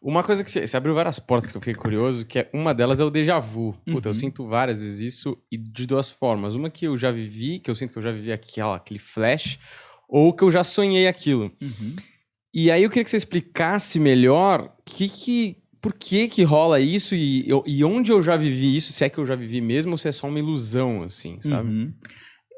Uma coisa que você abriu várias portas que eu fiquei curioso, que uma delas é o déjà vu. Puta, eu sinto várias vezes isso e de duas formas. Uma que eu já vivi, que eu sinto que eu já vivi aquele flash, ou que eu já sonhei aquilo. E aí eu queria que você explicasse melhor por que rola isso e onde eu já vivi isso, se é que eu já vivi mesmo ou se é só uma ilusão, assim, sabe?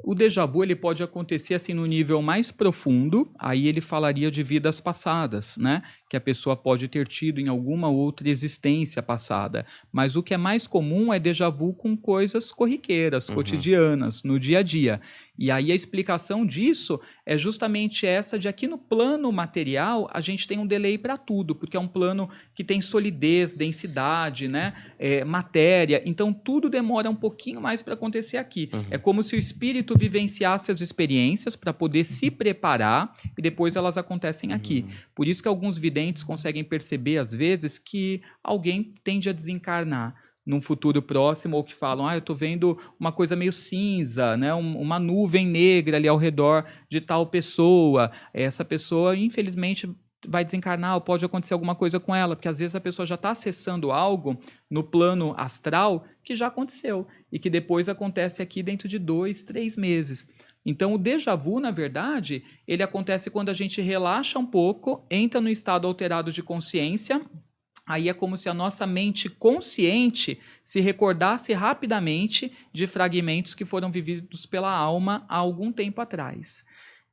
O déjà vu ele pode acontecer assim no nível mais profundo, aí ele falaria de vidas passadas, né? Que a pessoa pode ter tido em alguma outra existência passada. Mas o que é mais comum é déjà vu com coisas corriqueiras, cotidianas, no dia a dia. E aí a explicação disso é justamente essa de aqui no plano material a gente tem um delay para tudo, porque é um plano que tem solidez, densidade, né? Matéria, então tudo demora um pouquinho mais para acontecer aqui. É como se o espírito vivenciasse as experiências para poder se preparar e depois elas acontecem aqui. Por isso que alguns videntes conseguem perceber às vezes que alguém tende a desencarnar num futuro próximo, ou que falam, eu estou vendo uma coisa meio cinza, né? Uma nuvem negra ali ao redor de tal pessoa. Essa pessoa, infelizmente, vai desencarnar ou pode acontecer alguma coisa com ela, porque às vezes a pessoa já está acessando algo no plano astral que já aconteceu e que depois acontece aqui dentro de 2, 3 meses. Então, o déjà vu, na verdade, ele acontece quando a gente relaxa um pouco, entra no estado alterado de consciência. Aí é como se a nossa mente consciente se recordasse rapidamente de fragmentos que foram vividos pela alma há algum tempo atrás.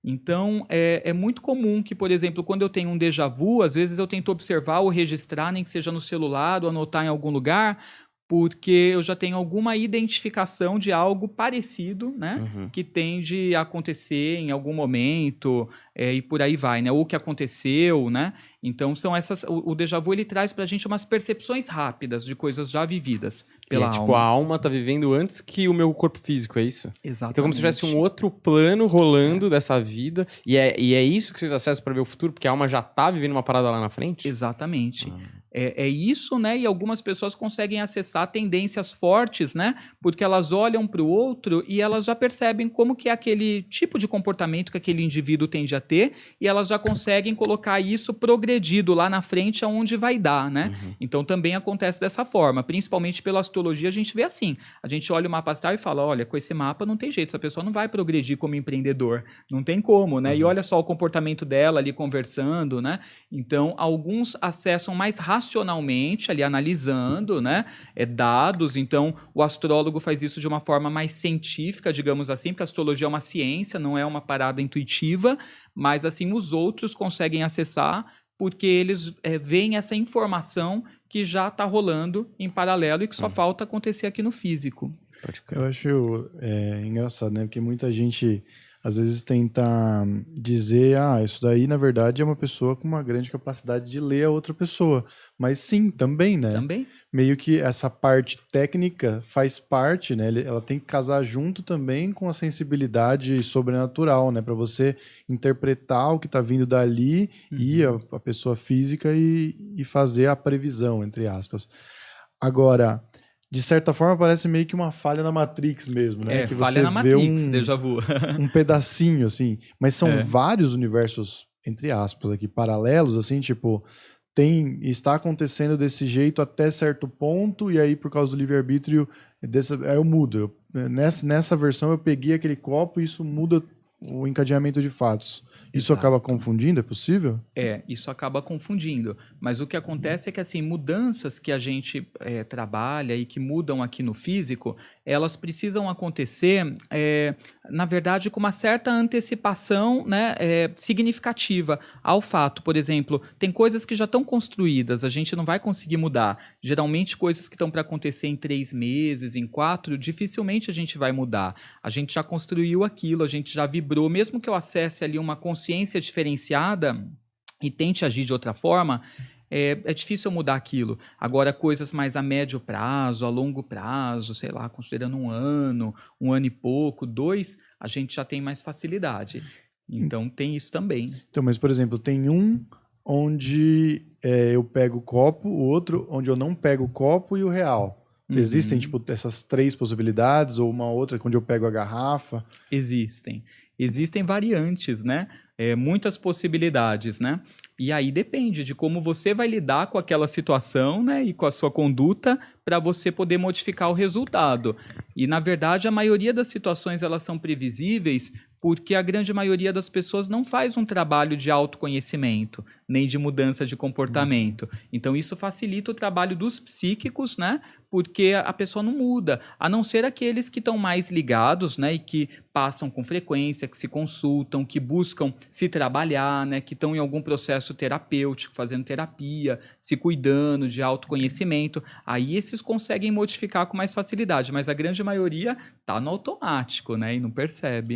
Então, é muito comum que, por exemplo, quando eu tenho um déjà vu, às vezes eu tento observar ou registrar, nem que seja no celular ou anotar em algum lugar, porque eu já tenho alguma identificação de algo parecido, né? Que tende a acontecer em algum momento, e por aí vai, né? Ou que aconteceu, né? Então, são essas... O déjà vu, ele traz pra gente umas percepções rápidas de coisas já vividas pela tipo, alma. a alma tá vivendo antes que o meu corpo físico, é isso? Exatamente. Então, como se tivesse um outro plano rolando dessa vida. E é isso que vocês acessam para ver o futuro? Porque a alma já tá vivendo uma parada lá na frente? Exatamente. É isso, né? E algumas pessoas conseguem acessar tendências fortes, né? Porque elas olham para o outro e elas já percebem como que é aquele tipo de comportamento que aquele indivíduo tende a ter e elas já conseguem colocar isso progredido lá na frente aonde vai dar, né? Então também acontece dessa forma. Principalmente pela astrologia a gente vê assim. A gente olha o mapa astral e fala, olha, com esse mapa não tem jeito, essa pessoa não vai progredir como empreendedor. Não tem como, né? E olha só o comportamento dela ali conversando, né? Então, alguns acessam mais racionalmente, ali analisando, né, dados. Então, o astrólogo faz isso de uma forma mais científica, digamos assim, porque a astrologia é uma ciência, não é uma parada intuitiva, mas assim os outros conseguem acessar porque eles veem essa informação que já está rolando em paralelo e que só falta acontecer aqui no físico. Eu acho engraçado, né? Porque muita gente às vezes tenta dizer, isso daí na verdade é uma pessoa com uma grande capacidade de ler a outra pessoa. Mas sim, também, né? Também. Meio que essa parte técnica faz parte, né? Ela tem que casar junto também com a sensibilidade sobrenatural, né? Para você interpretar o que está vindo dali e a pessoa física e fazer a previsão, entre aspas. Agora, de certa forma, parece meio que uma falha na Matrix mesmo, né? Que falha você na vê Matrix, déjà vu. um pedacinho, assim. Mas são vários universos, entre aspas, aqui, paralelos, assim, tipo... Está acontecendo desse jeito até certo ponto, e aí, por causa do livre-arbítrio, aí eu mudo. Nessa versão, eu peguei aquele copo e isso muda o encadeamento de fatos. Isso acaba confundindo? É possível? Isso acaba confundindo. Mas o que acontece é que, assim, mudanças que a gente trabalha e que mudam aqui no físico, elas precisam acontecer, na verdade, com uma certa antecipação, né, significativa ao fato. Por exemplo, tem coisas que já estão construídas, a gente não vai conseguir mudar. Geralmente, coisas que estão para acontecer em 3 meses, em 4, dificilmente a gente vai mudar. A gente já construiu aquilo, a gente já vibrou. Mesmo que eu acesse ali uma consciência diferenciada e tente agir de outra forma, é difícil mudar aquilo. Agora, coisas mais a médio prazo, a longo prazo, sei lá, considerando um ano e pouco, 2, a gente já tem mais facilidade. Então, tem isso também. Então, mas, por exemplo, tem um onde eu pego o copo, o outro onde eu não pego o copo e o real. Existem, tipo, essas 3 possibilidades, ou uma outra onde eu pego a garrafa? Existem variantes, né? muitas possibilidades, né? E aí depende de como você vai lidar com aquela situação, né, e com a sua conduta para você poder modificar o resultado. E, na verdade, a maioria das situações elas são previsíveis porque a grande maioria das pessoas não faz um trabalho de autoconhecimento, nem de mudança de comportamento. Então, isso facilita o trabalho dos psíquicos, né? Porque a pessoa não muda, a não ser aqueles que estão mais ligados, né? E que passam com frequência, que se consultam, que buscam se trabalhar, né? Que estão em algum processo terapêutico, fazendo terapia, se cuidando de autoconhecimento. Aí esses conseguem modificar com mais facilidade, mas a grande maioria está no automático, né? E não percebe.